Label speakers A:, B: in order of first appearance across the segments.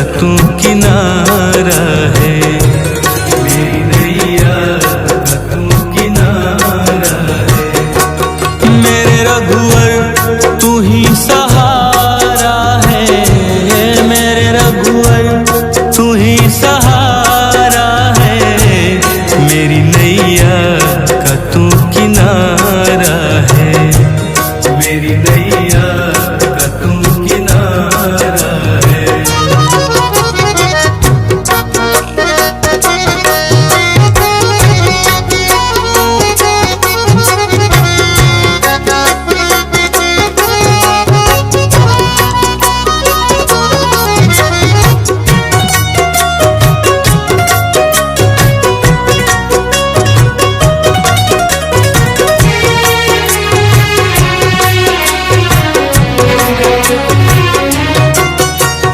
A: तू किनारा है, मेरी नैया का तू किनारा है। मेरे रघुवर तू ही सहारा है, मेरे रघुवर तू ही सहारा है। मेरी नैया का तू किनारा है, मेरी नैया का तू किनारा है।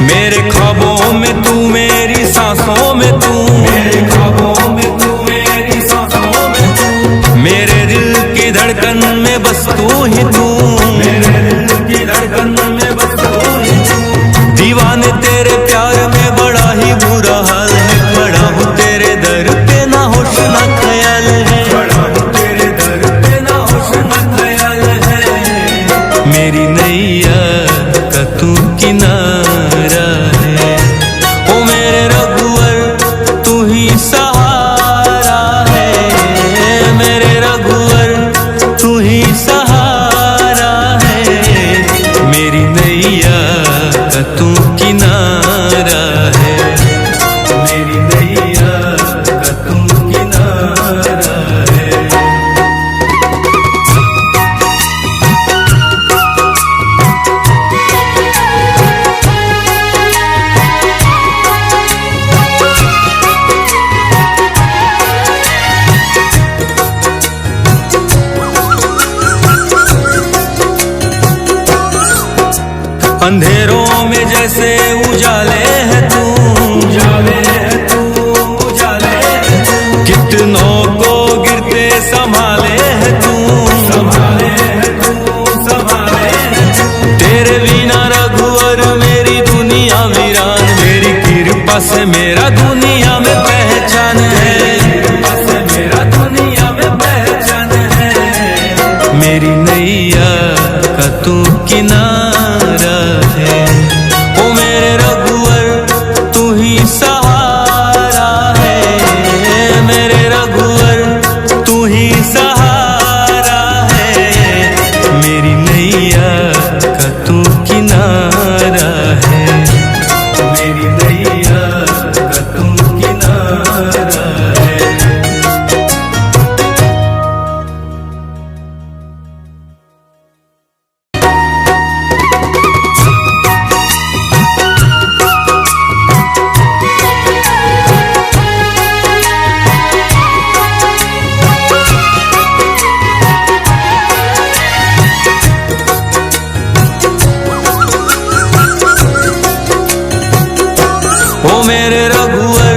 A: मेरे ख्वाबों में तू, मेरी सांसों में तू, मेरे ख्वाबों में तू, मेरी सांसों में तू, मेरे दिल की धड़कन में बस तू ही तू, मेरे दिल की धड़कन में बस तू ही तू। दीवाने तेरे प्यार में बड़ा ही बुरा हाल है, खड़ा हूँ तेरे दर पे ना होश ना ख्याल है, खड़ा हूँ तेरे दर पे ना होश ना ख्याल है। मेरी नैया का तू किनारा है, ओ मेरे रघुवर तू ही सहारा है, मेरे रघुवर तू ही सहारा है। मेरी नैया का तू किनारा है, मेरी नैया का तू किनारा है। अंधेरों में जैसे उजाले है तू, उजाले है तू, उजाले है तू। कितनों को गिरते संभाले है तू, संभाले है तू, संभाले है तू। तेरे बिना रघुवर मेरी दुनिया वीरान, मेरी कृपा से मेरा दुनिया में पहचान है, कृपा से मेरा दुनिया में पहचान है। मेरी नैया का तू किनारा है, ओ मेरे रघुवर तू ही सहारा है, मेरे रघुवर तू ही सहारा है। मेरी नैया का तू किनारा है, मेरी नैया का तू किनारा है। ओ मेरे रघुवर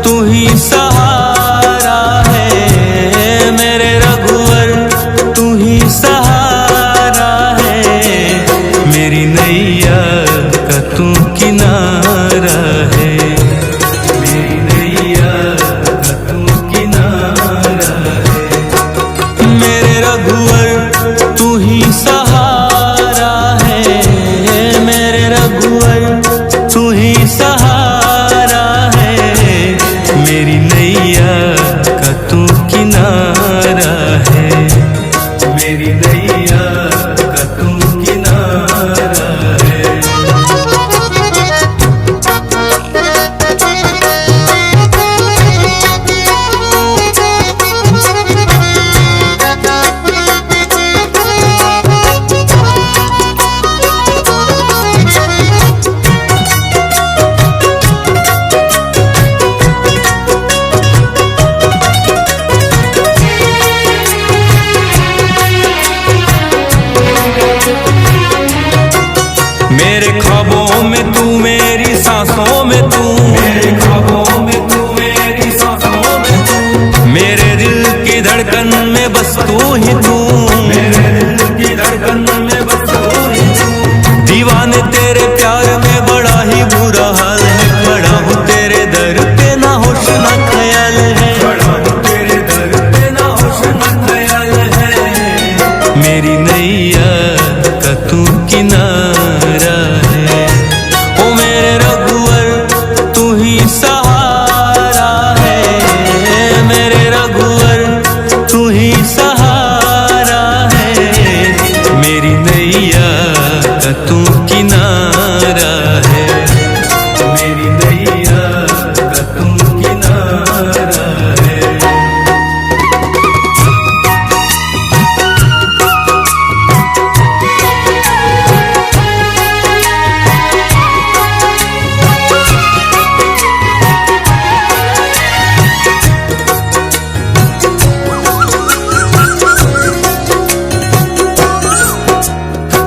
A: तू ही सहारा है, मेरे रघुवर तू ही सहारा है। मेरी नैया का तू किनारा है, मेरी नैया का तू किनारा है। मेरे रघुवर तू ही सहारा है, मेरे रघुवर तू ही सहारा है। मेरी नैया का तू किनारा है, मेरी नैया का तू किनारा है। मेरे ख्वाबों में तू, मेरी सांसों में तू, मेरे ख्वाबों में तू, मेरी सांसों में तू, मेरे दिल की धड़कन में बस तू ही तू, मेरे दिल की धड़कन में बस तू ही तू। दीवाने तेरे प्यार में बड़ा ही बुरा हाल है, किनारा है, मेरी नैया का तू किनारा है।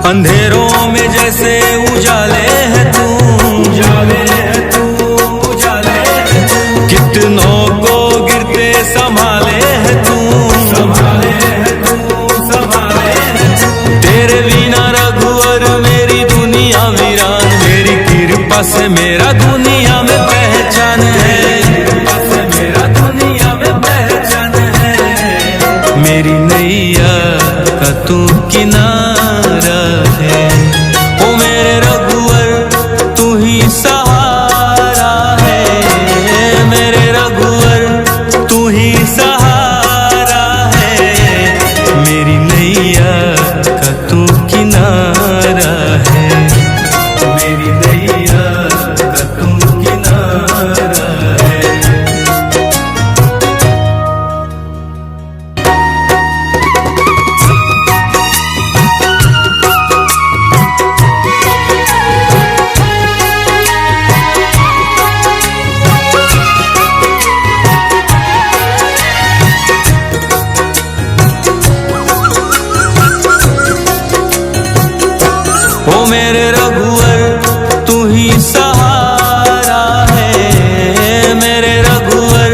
A: अंधेरों में जैसे उजाले है तू, उजाले है तू, उजाले है तू। कितनों को गिरते संभाले है तू, संभाले है तू, संभाले है तू। तेरे बिना रघुवर मेरी दुनिया वीरान, मेरी कृपा से मेरा दुनिया में पहचान है, कृपा से मेरा दुनिया में पहचान है। मेरी नैया का तू किनारा है, ओ मेरे रघुवर तू ही सहारा है, मेरे रघुवर तू ही सहारा है। मेरी नैया का तू किनारा है, मेरी नैया का तू किनारा है। ओ मेरे रघुवर तू ही सहारा है, मेरे रघुवर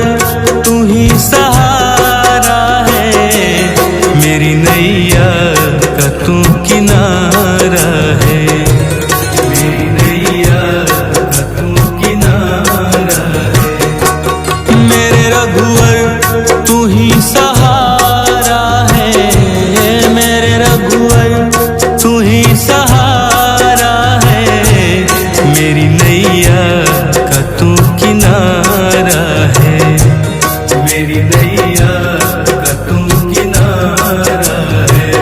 A: तू ही सहारा है। मेरी नैया का तू किनारा है, मेरी नैया का तू किनारा है। मेरे रघुवर तू ही सहारा है, मेरे रघुवर तू ही सहारा है। मेरी नैया का तू किनारा है, मेरी नैया का तू किनारा है।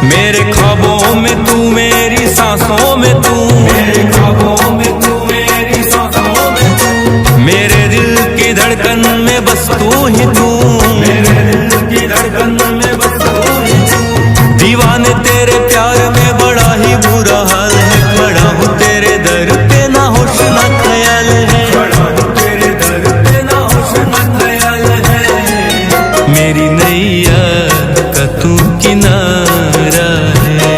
A: मेरे ख्वाबों में तू, मेरी सांसों में तू, मेरे ख्वाबों में तू, मेरी सांसों में तू। मेरे दिल की धड़कन में बस तू ही तू, मेरे दिल की धड़कन में बस तू ही तू। दीवाने तेरे प्यार में बड़ा ही बुरा हाल है, खड़ा हूँ तेरे दर पे ना होश ना ख्याल है, खड़ा हूँ तेरे दर पे ना होश ना ख्याल है। मेरी नैया का तू किनारा है,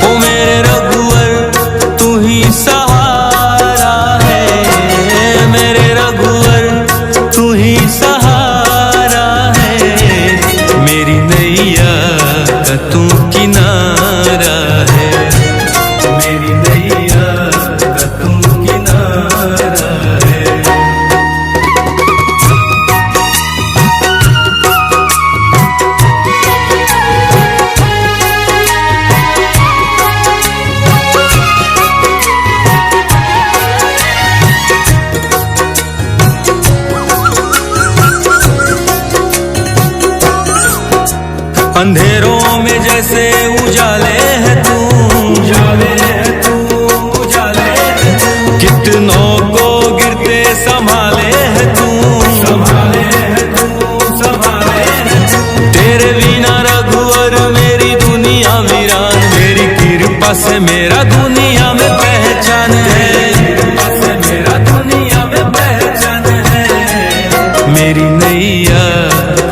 A: ओ मेरे रघुवर तू ही सहारा है, मेरे रघुवर तू ही सहारा है। मेरी नैया का तू किनारा है, मेरी नैया का तू किनारा है। अंधेरों में जैसे उजाले है तू, उजाले है तू, उजाले है तू। कितनों को गिरते संभाले है तू, संभाले है तू, संभाले है तू। तेरे बिना रघुवर मेरी दुनिया वीरान, मेरी कृपा से मेरा दुनिया में पहचान है, कृपा से मेरा दुनिया में पहचान है। मेरी नैया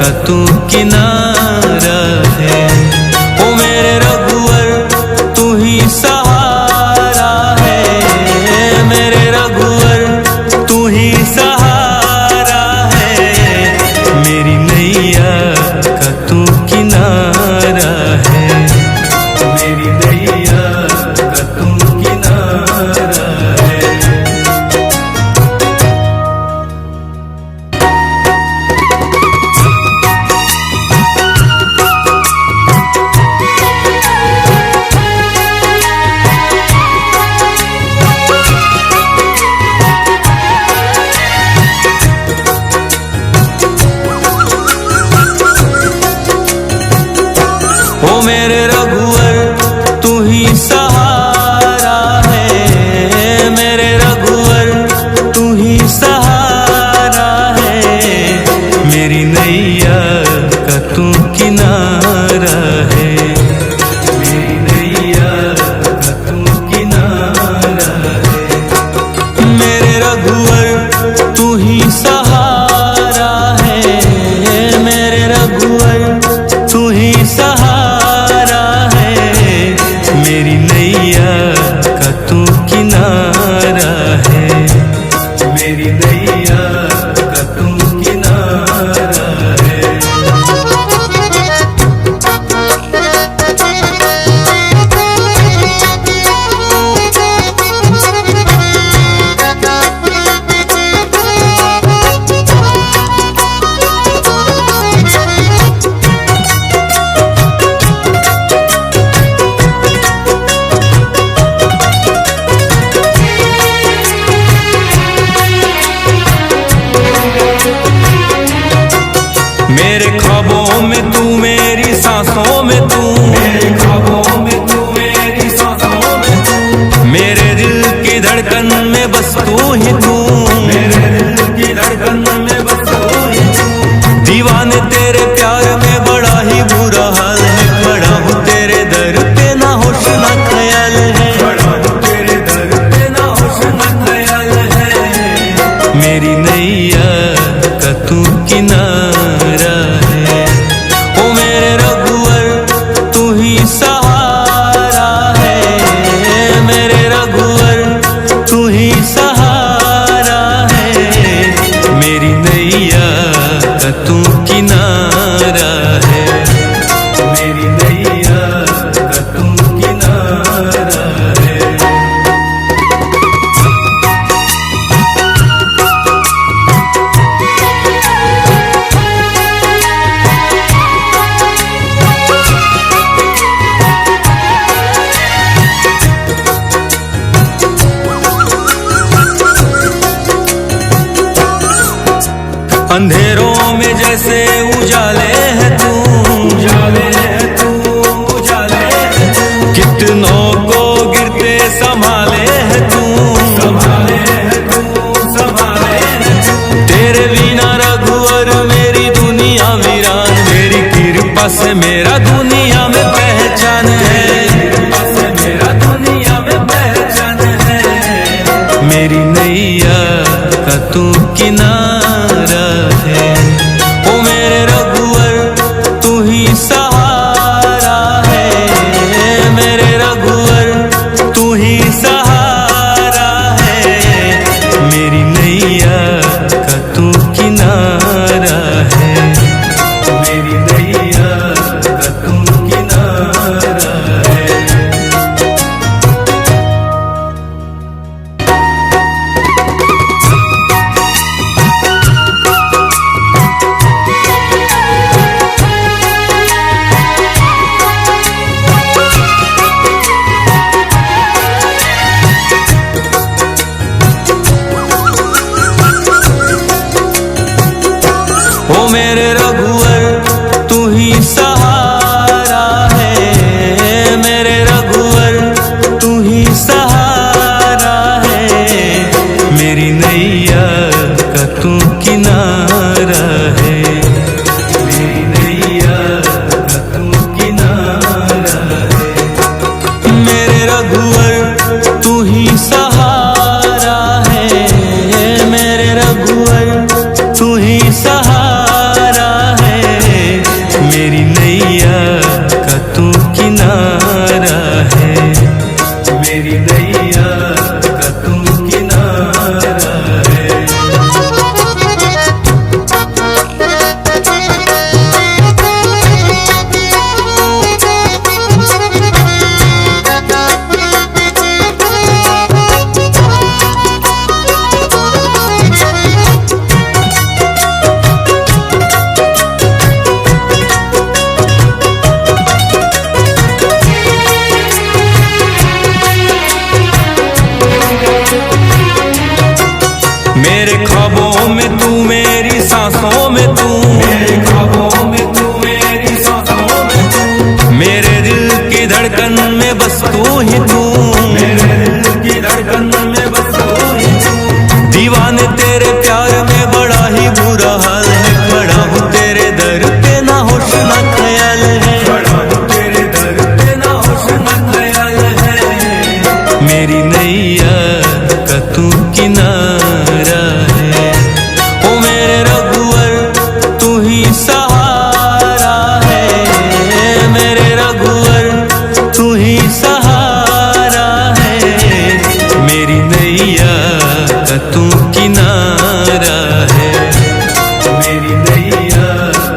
A: का तू किनारा है, ओ मेरे रघुवर तू ही सहारा है, मेरे रघुवर तू ही सहारा है। मेरी नैया का तू किनारा है, मेरी नैया का तू किनारा रघुवर तू ही सहारा है, मेरे रघुवर तू ही सहारा है, मेरी नैया का तू किनारा है, मेरी नैया का तू किनारा है। मेरे ख्वाबों में तू, मेरी सांसों में तू, मेरे ख्वाबों में तू, मेरी सांसों में तू, मेरे दिल की धड़कन में बस तू ही तू, मेरे दिल की धड़कन में बस तू ही तू। दीवाने तेरे प्यार में बड़ा ही बुरा हाल है, खड़ा हूँ तेरे दर पे ना होश ना ख्याल है, खड़ा हूँ तेरे दर पे ना होश ना ख्याल है, मेरी नैया का तू किनारा है, ओ मेरे रघुवर तू ही सहारा है, मेरे रघुवर तू ही सहारा है, मेरी नैया का तू किनारा है, मेरी नैया का तू किनारा है। अंधेरों में जैसे उजाले है तू, उजाले है तू, उजाले है तू, कितनों को गिरते संभाले है तू, संभाले है तू, संभाले है तू। तेरे बिना रघुवर मेरी दुनिया वीरान, मेरी कृपा से मेरा दुनिया में पहचान है, कृपा से मेरा दुनिया में पहचान है, मेरी नैया का तू किनारा है, ओ मेरे रघुवर तू ही सहारा है, मेरे रघुवर तू ही सहारा है, मेरी नैया का तू किनारा है, मेरी नैया का तू किनारा है। ओ मेरे रघुवर तू ही सहारा है, मेरे रघुवर तू ही सहारा है, मेरी नैया का तू किनारा है, मेरी नैया का तू किनारा है, मेरे रघुवर तू ही सहारा है, मेरे रघुवर तू ही सहारा है, मेरी नैया का तू किनारा है, मेरी नैया का तू किनारा है। मेरे ख्वाबों में तू, मेरी सांसों में तू, मेरे ख्वाबों में तू, मेरी सांसों में तू, मेरे दिल की धड़कन में बस तू ही तू, मेरे दिल की धड़कन में बस तू ही तू। दीवाने तेरे प्यार में बड़ा ही बुरा हाल है, खड़ा हूँ तेरे दर पे ना होश ना ख्याल है, खड़ा हूँ तेरे दर पे ना होश ना ख्याल है, मेरी नैया का तू किनारा नैया का तू किनारा है, मेरी नैया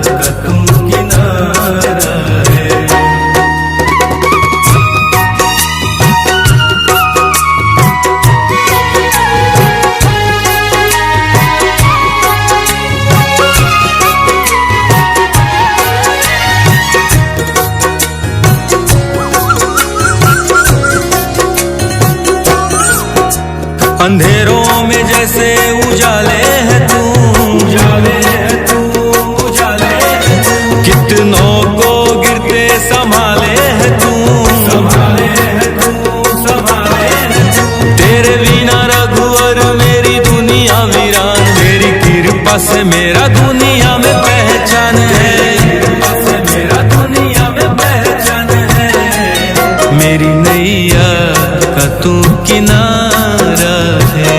A: का तू किनारा है। अंधेरों में जैसे उजाले है तू, उजाले है तू, उजाले है तू। कितनों को गिरते संभाले है तू, संभाले है तू, संभाले है तू। तेरे बिना रघुवर मेरी दुनिया वीरान, तेरी कृपा से मेरा दुनिया में पहचान है, कृपा से मेरा दुनिया में पहचान है। मेरी नैया का तू किनारा है,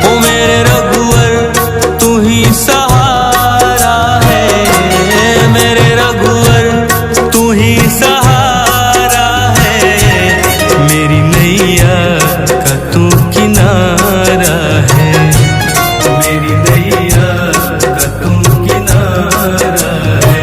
A: ओ मेरे रघुवर तू ही सहारा है, मेरे रघुवर तू ही सहारा है। मेरी नैया का तू किनारा है, मेरी नैया का तू किनारा है।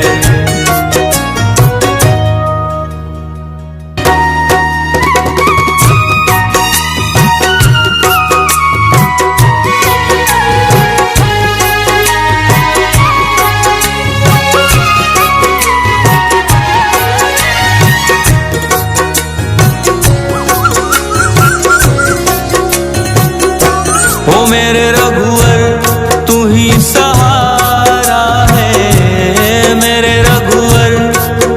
A: ओ मेरे रघुवर तू ही सहारा है, मेरे रघुवर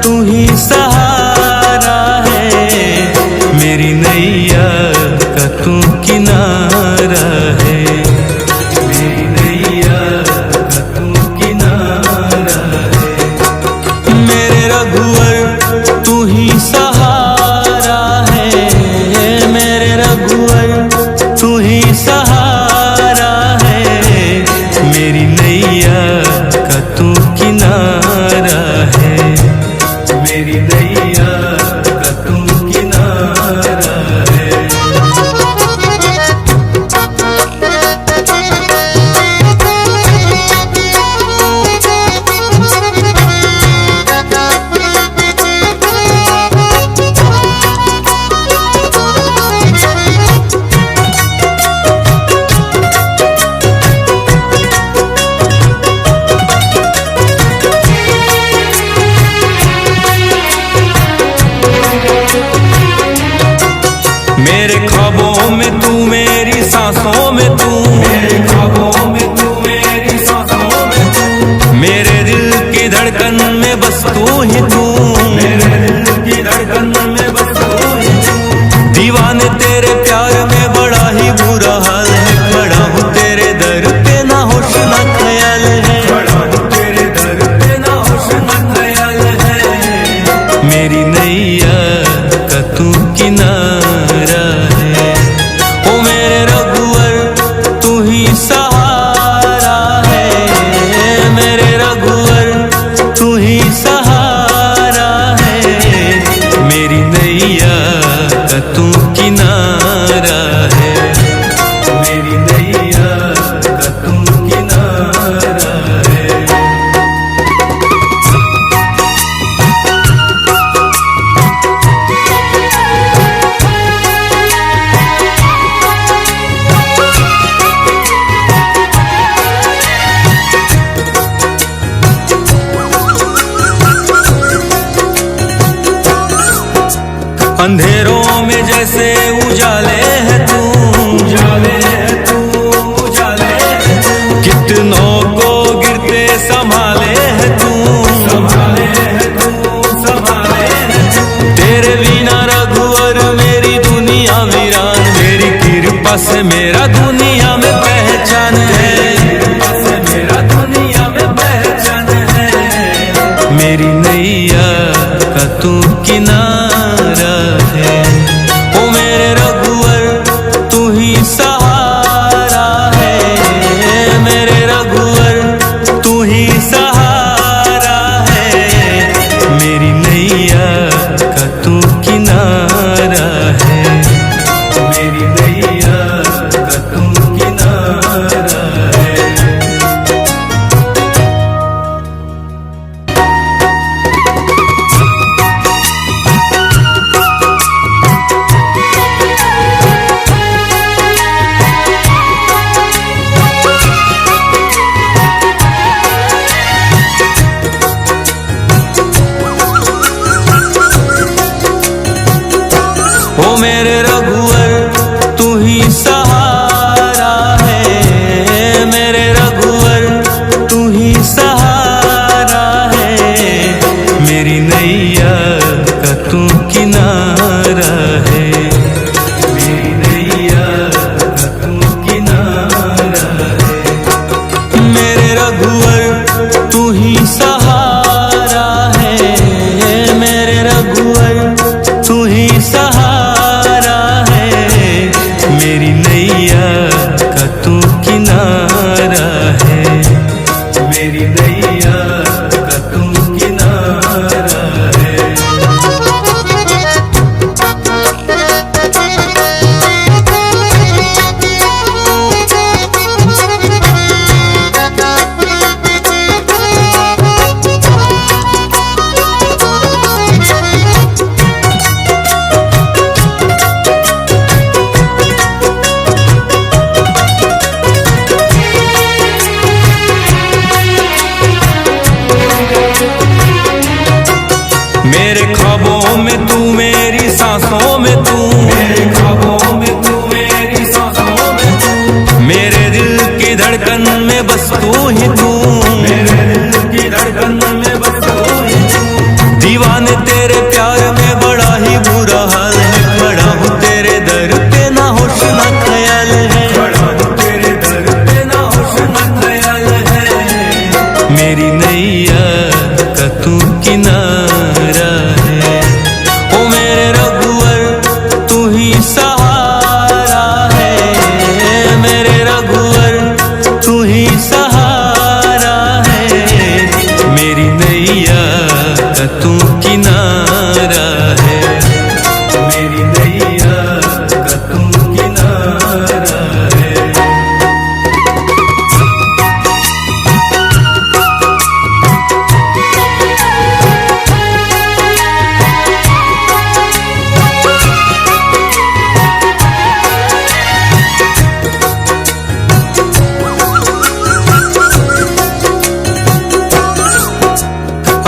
A: तू ही सहारा है। मेरी नैया का तू किनारा है, मेरी नैया का तू किनारा है। मेरे रघुवर तू ही सहारा है, मेरे रघुवर तू ही सहारा है। मेरी नैया का तू किनारा है, मेरी नैया का तू किनारा है। मेरे ख्वाबों में तू, मेरी सांसों में तू, मेरे ख्वाबों में तू, मेरी सांसों में तू। मेरे दिल की धड़कन में बस तू ही तू, मेरे दिल की धड़कन में बस तू ही तू। दीवाने तेरे प्यार में बड़ा ही बुरा हाल है, खड़ा हूँ तेरे दर पे ना होश ना ख्याल है, खड़ा हूँ तेरे दर पे ना होश ना ख्याल है। मेरी नैया का तू किनारा है, ओ मेरे रघुवर तू ही सहारा है, मेरे रघुवर तू ही सहारा है। मेरी नैया का तू किनारा है, मेरी नैया का तू किनारा है। अंधेरों में जैसे उजाले है तू, उजाले है तू, उजाले है तू। कितनों को गिरते संभाले है तू, संभाले है तू, संभाले है तू। तेरे बिना रघुवर मेरी दुनिया वीरान, तेरी कृपा से मेरा दुनिया में पहचान है, कृपा से मेरा दुनिया में पहचान है। मेरी नैया का तू किनारा है, ओ मेरे रघुवर तू ही सहारा है, मेरे रघुवर तू ही सहारा है। मेरी नैया का तू किनारा है, मेरी नैया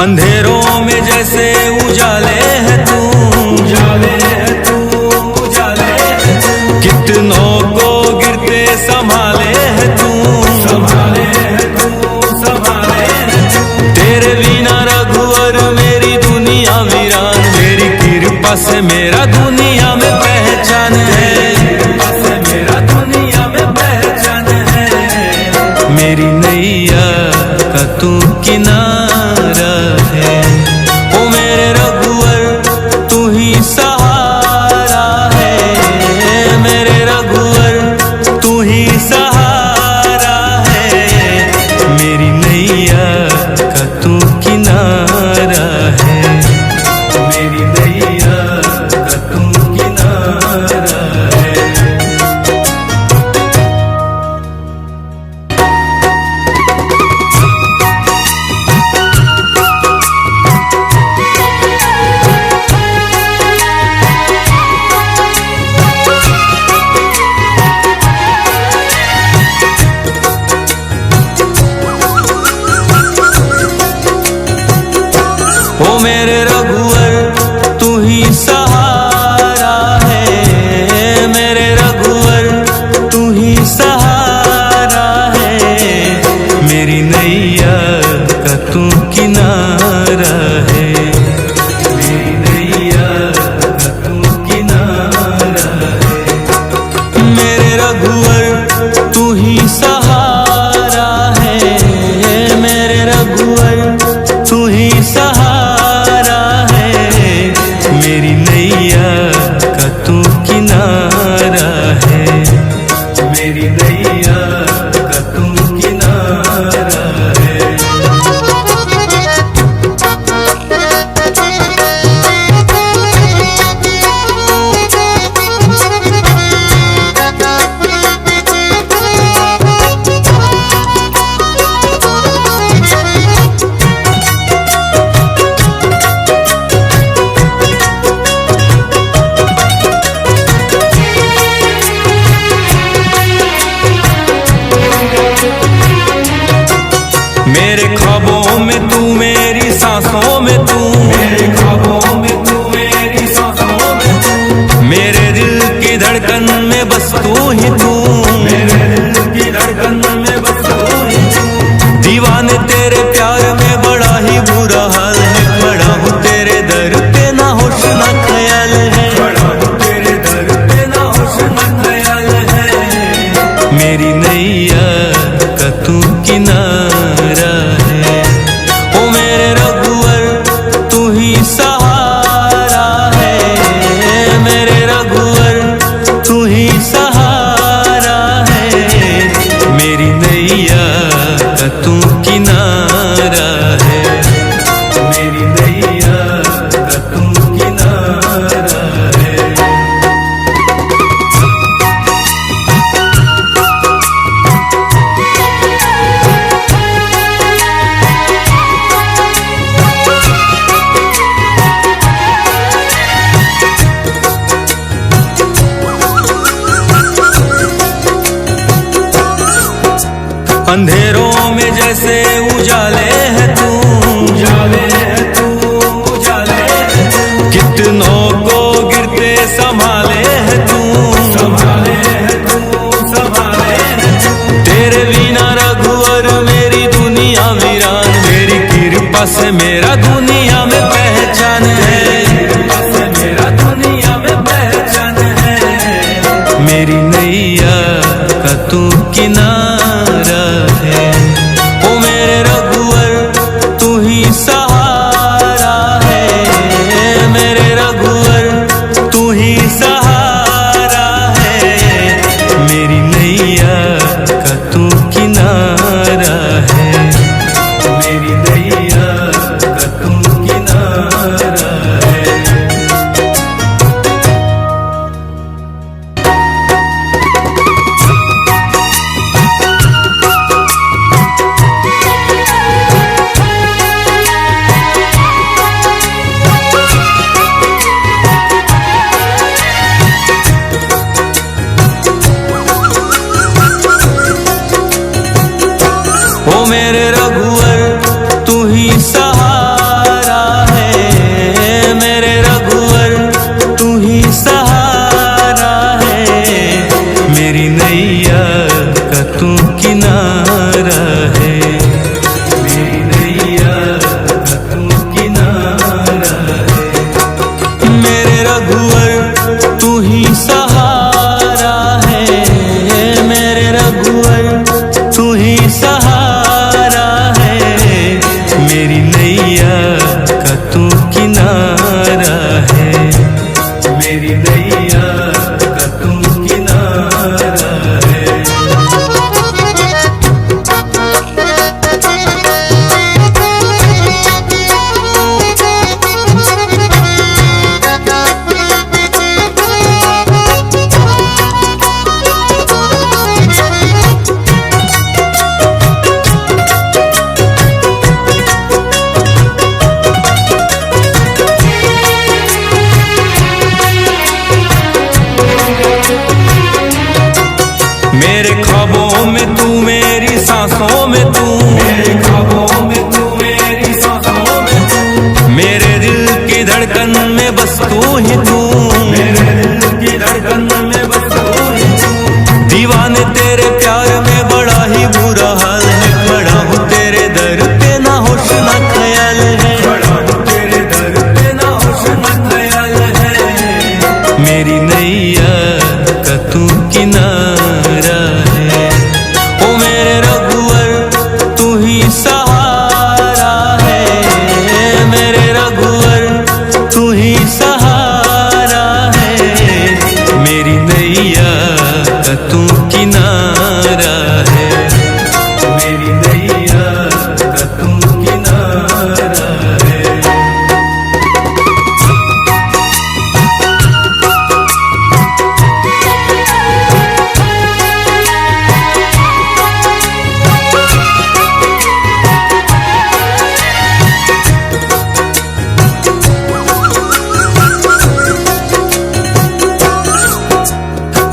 A: अंधेरों में जैसे उजाले है तू, उजाले है तू, उजाले है तू। कितनों को गिरते संभाले है तू, संभाले है तू, संभाले है तू। तेरे बिना रघुवर मेरी दुनिया वीरान, मेरी कृपा से मेरा दुनिया में पहचान है, कृपा से मेरा दुनिया में पहचान है। मेरी नैया का तू किनारा है, ओ मेरे रघुवर तू ही सहारा है, मेरे रघुवर तू ही सहारा है। मेरी नैया का तू किनारा है, मेरी नैया का तू किनारा है। ओ मेरे रघुवर तू ही सहारा है, मेरे रघुवर तू ही सहारा है। मेरी नैया का तू किनारा है, मेरी नैया का तू किनारा है। मेरे रघुवर तू ही सहारा है, मेरे रघुवर तू ही सहारा है। मेरी नैया का तू किनारा है, मेरी नैया का तू किनारा है। मेरे ख्वाबों में तू, मेरी सांसों में तू, मेरे ख्वाबों में तू, मेरी सांसों में तू। मेरे दिल की धड़कन में बस तू ही तू, मेरे दिल की धड़कन में बस तू ही तू। दीवाने तेरे प्यार में बड़ा ही बुरा हाल है, खड़ा हूँ तेरे दर पे ना होश ना ख्याल है, खड़ा हूँ तेरे दर पे ना होश ना ख्याल है। मेरी नैया का तू किनारा है, ओ मेरे रघुवर तू ही सहारा है, मेरे रघुवर तू ही सहारा है। मेरी नैया का तू किनारा है, मेरी नैया का तू किनारा है। अंधेरों में जैसे उजाले है तू, उजाले है तू, उजाले है तू। कितनों को गिरते संभाले है तू, संभाले है तू, संभाले है तू। तेरे बिना रघुवर मेरी दुनिया वीरान, मेरी कृपा से मेरा दुनिया में पहचान है, कृपा से मेरा दुनिया में पहचान है। मेरी नैया का तू किनारा है, ओ मेरे रघुवर तू ही सहारा है, मेरे रघुवर तू ही सहारा है। मेरी नैया का तू किनारा है, मेरी नैया का तू किनारा है। नैया का तू किनारा है, मेरी नैया का तू किनारा है। मेरे रघुवर तू ही सहारा है, मेरे रघुवर तू ही सहारा है, मेरी नैया का तू किनारा है, मेरी नैया का तू किनारा है। मेरे ख्वाबों में तू, मेरी सांसों में तू, मेरे ख्वाबों में तू, मेरी सांसों में तू, मेरे दिल की धड़कन में बस तू ही तू, मेरे दिल की धड़कन में बस तू ही तू। दीवाने तेरे प्यार में बड़ा ही बुरा हाल है, खड़ा हूँ तेरे दर पे ना होश ना ख्याल है, खड़ा हूँ तेरे दर पे ना होश ना ख्याल है। मेरी नैया का तू किनारा है, ओ मेरे रघुवर तू ही सहारा है, मेरे रघुवर तू ही सहारा है, मेरी नैया का तू किनारा है, मेरी नैया का तू किनारा है।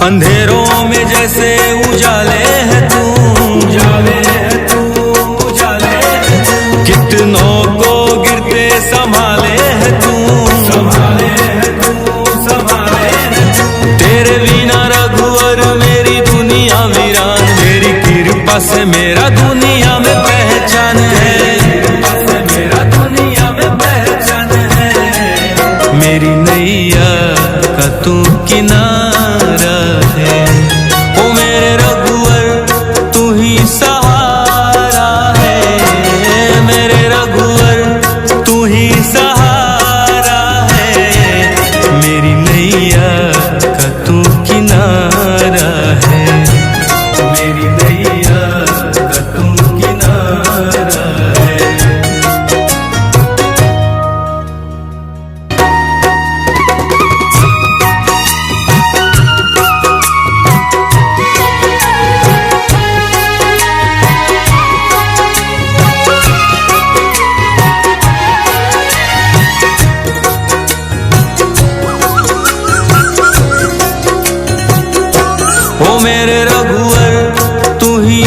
A: अंधेरों में जैसे उजाले है तू, उजाले है तू, उजाले है तू, कितनों को गिरते संभाले है तू, संभाले है तू, संभाले है तू। तेरे बिना रघुवर मेरी दुनिया वीरान, तेरी कृपा से मेरा दुनिया में पहचान है, कृपा से मेरा दुनिया में पहचान है। मेरी नैया का तू किनारा है, ओ मेरे रघुवर तू ही सहारा है, मेरे रघुवर तू ही सहारा है, मेरी नैया का तू किनारा है, मेरी नैया का तू किनारा है। ओ मेरे रघुवर तू ही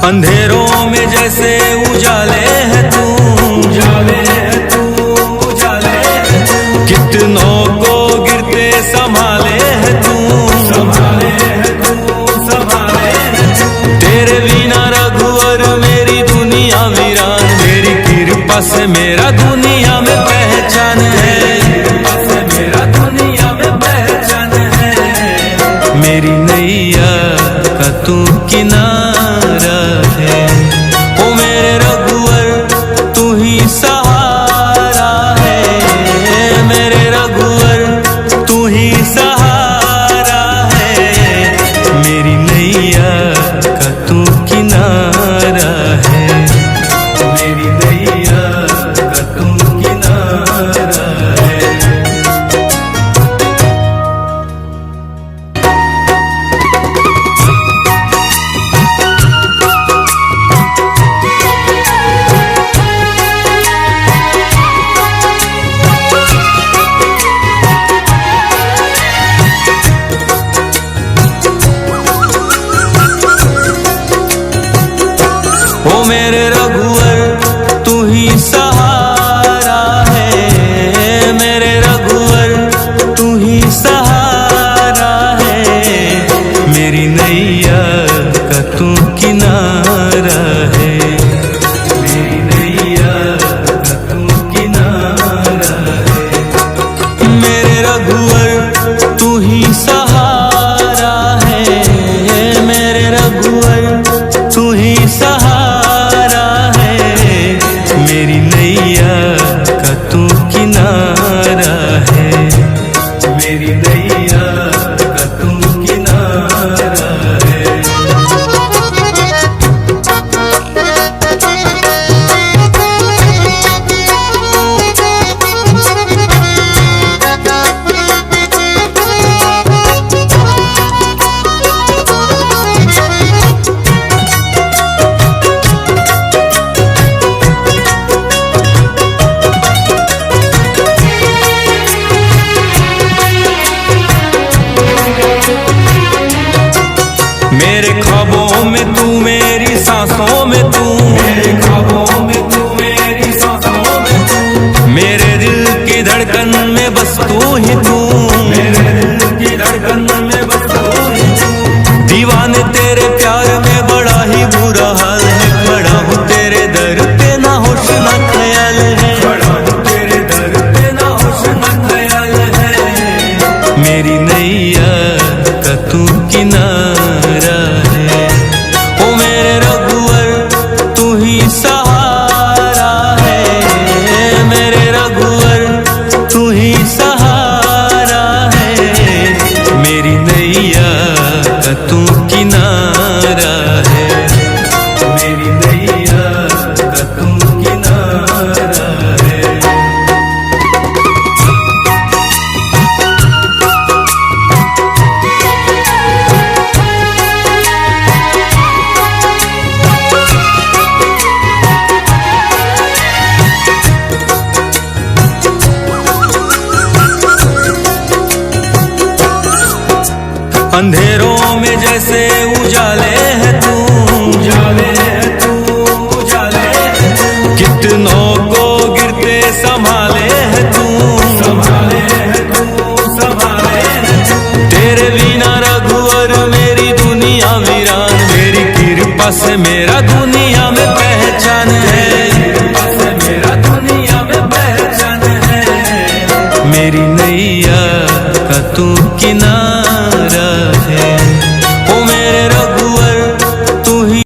A: अंधेरों में जैसे उजाले है तू, उजाले है तू, उजाले है तू। कितनों को गिरते संभाले है तू, संभाले है तू, संभाले है तू। तेरे बिना रघुवर मेरी दुनिया वीरान, तेरी कृपा से मेरा दुनिया में पहचान है, कृपा से मेरा दुनिया में पहचान है। मेरी नैया का तू किनारा है, ओ मेरे रघुवर तू ही सहारा है, मेरे रघुवर तू ही सहारा है। मेरी नैया का तू किनारा है, मेरी नैया का तू किनारा है। ओ मेरे रघुवर तू ही सहारा है, मेरे रघुवर तू ही सहारा है। मेरी नैया का तू किनारा है, मेरी नैया का तू किनारा है। मेरे रघुवर तू ही सहारा है, मेरे रघुवर तू ही सहारा है। मेरी नैया का तू किनारा है, मेरी नैया का तू किनारा है। मेरे ख्वाबों में तू, मेरी सांसों में तू, मेरे ख्वाबों में तू, मेरी सांसों में तू। मेरे दिल की धड़कन में बस तू ही तू, मेरे दिल की धड़कन में बस तू ही तू। दीवाने तेरे प्यार में बड़ा ही बुरा हाल है, खड़ा हूँ तेरे दर पे ना होश ना ख्याल है, खड़ा हूँ तेरे दर पे ना होश ना ख्याल है। मेरी नैया का तू किनारा है, ओ मेरे रघुवर तू ही सहारा है, मेरे रघुवर तू ही सहारा है। मेरी नैया का तू किनारा है, मेरी नैया का तू किनारा है। अंधेरों में जैसे उजाले है तू, उजाले है तू, उजाले है तू। कितनों को गिरते संभाले है तू, संभाले है तू, संभाले है तू। तेरे बिना रघुवर मेरी दुनिया वीरान, तेरी कृपा से मेरा दुनिया में पहचान है, कृपा से मेरा दुनिया में पहचान है। मेरी नैया का तू किनारा है।